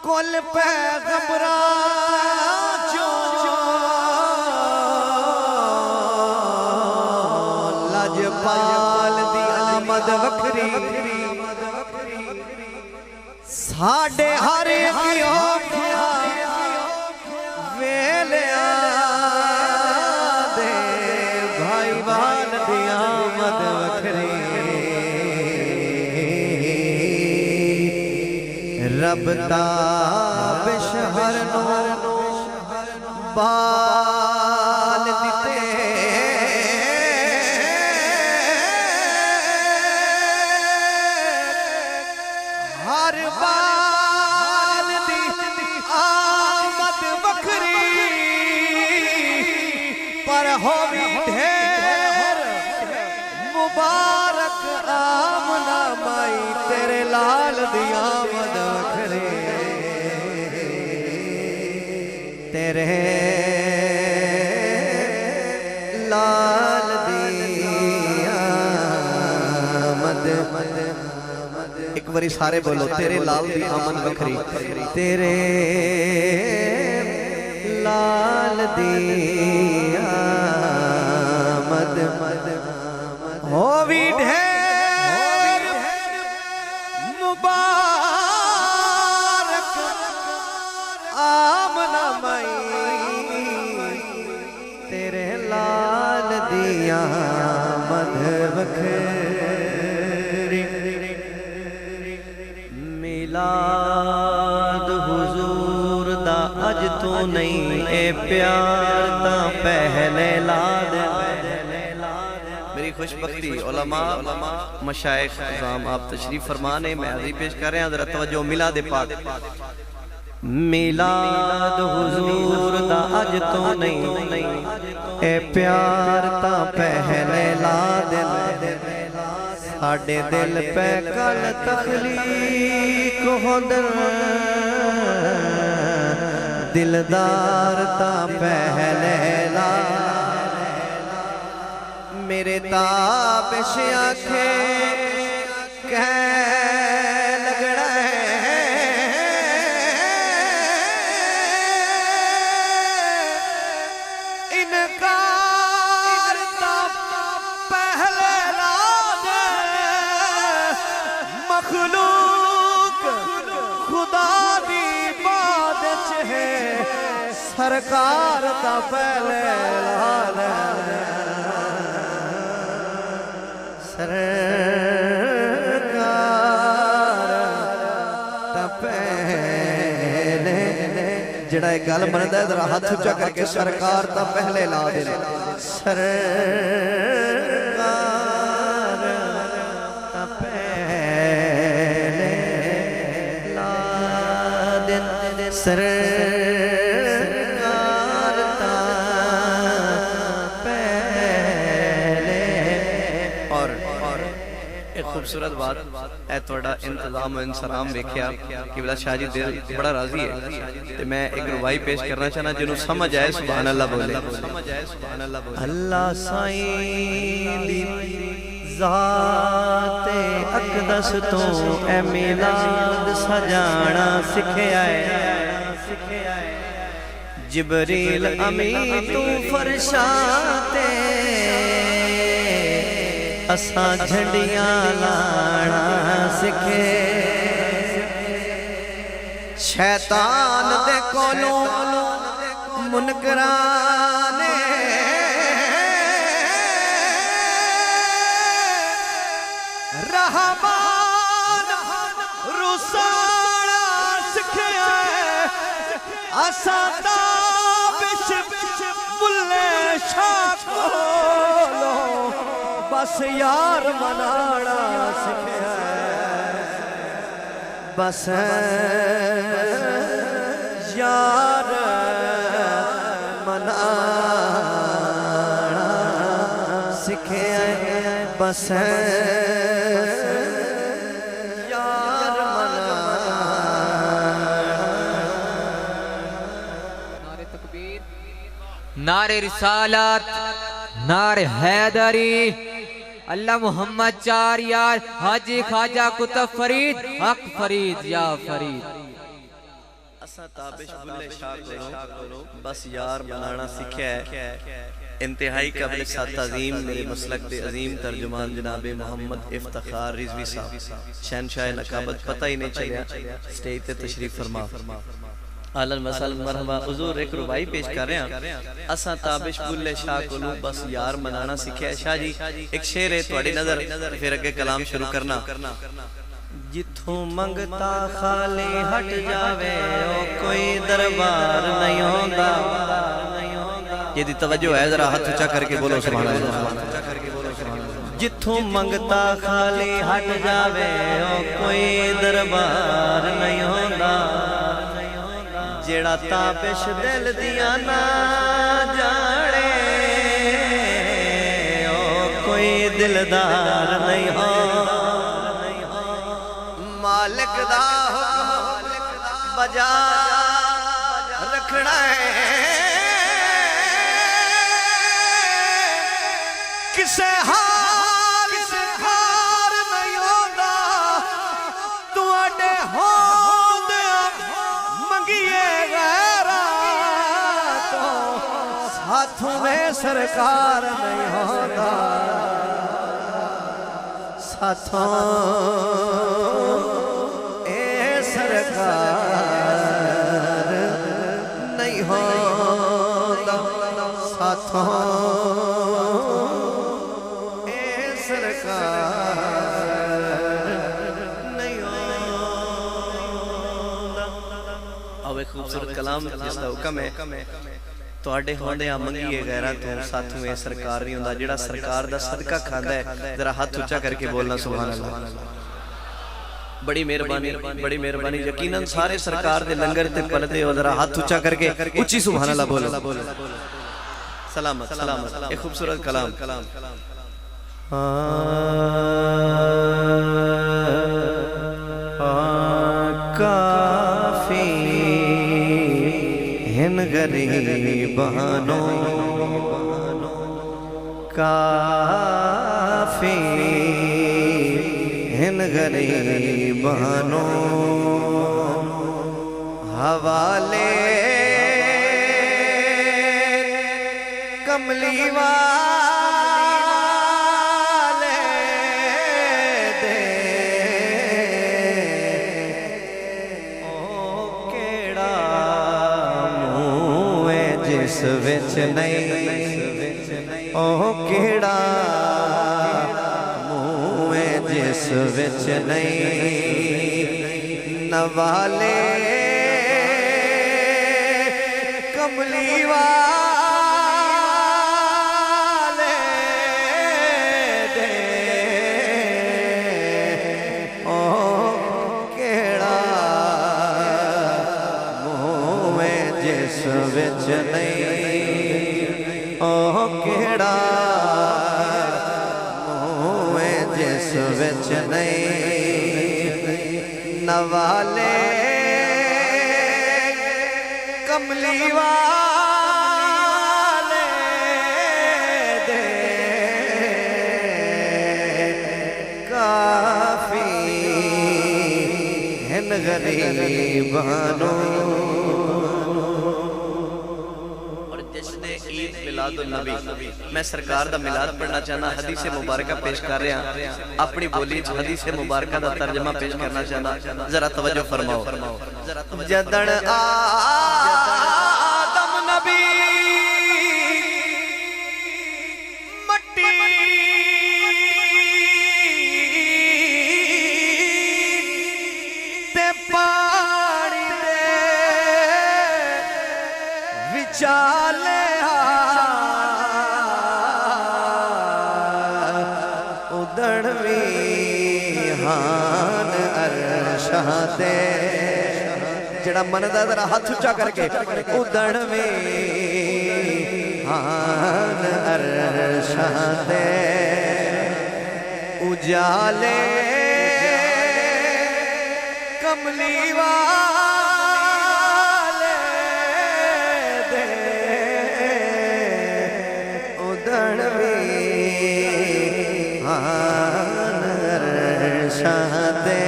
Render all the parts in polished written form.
कुल पैगंबरा लजपाल दी आमद वखरी साडे हर वेलिया दे भाई वाल दी आमद वखरी रब ताबिश हर नो बाल दिते हर बाल दी आमद वखरी पर होवी ढेर मुबारक आमना माई तेरे लाल दी आमद वखरी तेरे लाल दी आमद। एक बारी सारे बोलो तेरे लाल दी आमद वखरी तेरे लाल दी आमद होवी ढेर मुबारक आमना माई तेरे लाल दी आमद वखरी। मिलाद हुजूर दा अज तो नहीं ए प्यार ता पहले लाद। मेरी खुशबख्ती उलमा मशाइख अज़ाम आप तशरीफ फरमाने मैं हाज़िरी पेश कर रहे हैं। ज़रा तवज्जो मिलाद पाक। मिलाद हुजूर दा अज तो नहीं ए प्यार ता पहले लाद। साडे दिल पे कल तखलीक होंदन दिलदार ता पहले लाद। मेरे ताबिश आखे कह लगड़ा इनकार ता पहले लाद। मखलूक खुदा दी बात है सरकार ता पहले लाद। जड़ा गल मनदा है जरा हाथ ऊंचा करके सरकार ता पहले ला दे। सरकार ता पहले ला दे। सरकार ता पहले। और एक खूबसूरत बात है थोड़ा इंतजाम और इंसराम वेख्या कि बड़ा शाह जी दिल बड़ा राजी है ते मैं एक रुवाई पेश करना चाहना जिन्हों समझ आए सुभान अल्लाह बोले। अल्लाह साईं दी ज़ाते अक़दस तो ए मिलाद सजाना सिखया है। जिबरील अमीन तू फरशाते असा झंडियां लाना सिखे। शैतान दे कोलों मुनकराने रहमान रुसाना सिखया। असा ताबिश बुल्ले शाह कोलों बस यार मनाना सिखया बस यार मनाना सिखया बस यार मनाना। नारे तकबीर, नारे रिसालत, नारे हैदरी, अल्लाह मोहम्मद चार यार, हाजी ख्वाजा कुतुब फरीद, हक फरीद या फरीद। असा ताबिश बुल्ले शाह करो बस यार बनाना सीखा है। इंतहाई काबिल ताज़ीम मेरे मसलक के अजीम तर्जुमान जनाब मोहम्मद इफ्तिखार रिजवी साहब शहनशाह नकाबत पता ही नहीं चलिया स्टेज ते तशरीफ फरमा। आलन मसल मरहबा हुजूर एक रुबाई पेश कर रहे हैं। असा ताबिश बुल्ले शाह कोलू बस यार मनाना सीखा है। शाह जी एक शेर है तुम्हारी नजर फिर अगे कलाम शुरू करना। जिथों मंगता खाली हट जावे ओ कोई दरबार नहीं होंदा। ये दी तवज्जो है जरा हाथ ऊंचा करके बोलो सुभान अल्लाह। जिथों मंगता खाली हट जावे ओ कोई दरबार नहीं होंदा। जेड़ा ताबिश दिल दिया ना जाने ओ कोई दिलदार नहीं हो। मालिक दा हुक्म बजा रखना है किसे हाल हार नहीं होंदा। तुहाडे होंदिया मंगिए गैरा तो साथों में सरकार नहीं होंदा। साथों सरकार नहीं होता। साथों ए सरकार नहीं होता। अब एक खूबसूरत कलाम जिसका हुक्म है तुहाडे होंदिया मंगीए गैरा तो साथों ए सरकार नहीं होंदा। जिहड़ा सरकार दा सदका खांदा है जरा हाथ ऊंचा करके बोलना सुभान अल्लाह। बड़ी मेहरबानी यकीनन सारे सरकार दे लंगर ते पलदे हो जरा हाथ ऊंचा करके उच्ची सुभान अल्लाह बोलो। सलामत सलामत एक खूबसूरत कलाम। काफी हिन गरीबानो काफी हिन गरीबानो हवाले कमली वाले दे ओ केड़ा मुँह है जिस विच नहीं ओ केड़ा जिस विच नहीं नवाले कमली वाले दे ओ केड़ा मुँह जिस विच नहीं ओ केड़ा जिस विच नहीं नवाले कमली वाले दे काफी हिन गरीबानो। नबी मैं सरकार दा मिलाद पढ़ना चाहना हदीस मुबारक पेश कर रहा अपनी बोली हदीस मुबारक दा तर्जमा पेश करना चाहना जरा तवज्जो फरमाओ। जदन आदम नबी मट्टी ते पानी दे विचाले उदण भी हान अरशां ते जड़ा मनदा जरा हाथ उच्चा करके उदण भी हान अरशां ते उजाले कमली वाले दे उदण भी हान अरशां ते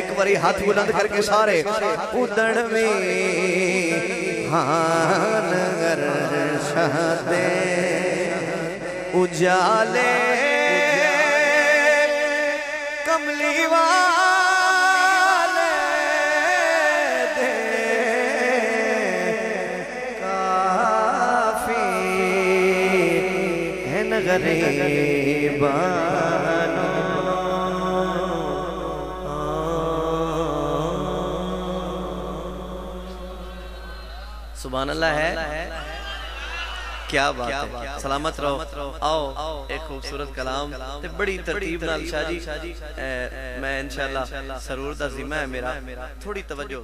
एक बारी हाथ बुलंद करके सारे उदण भी हान अरशां ते उजाले कमली वाले दे काफी है न गरीबानो सुभान अल्लाह है क्या बात है सलामत रहो आओ एक खूबसूरत कलाम ते बड़ी तरतीब नाल शाह जी मैं इंशाअल्लाह सरूर दा जिम्मा है मेरा थोड़ी तवज्जो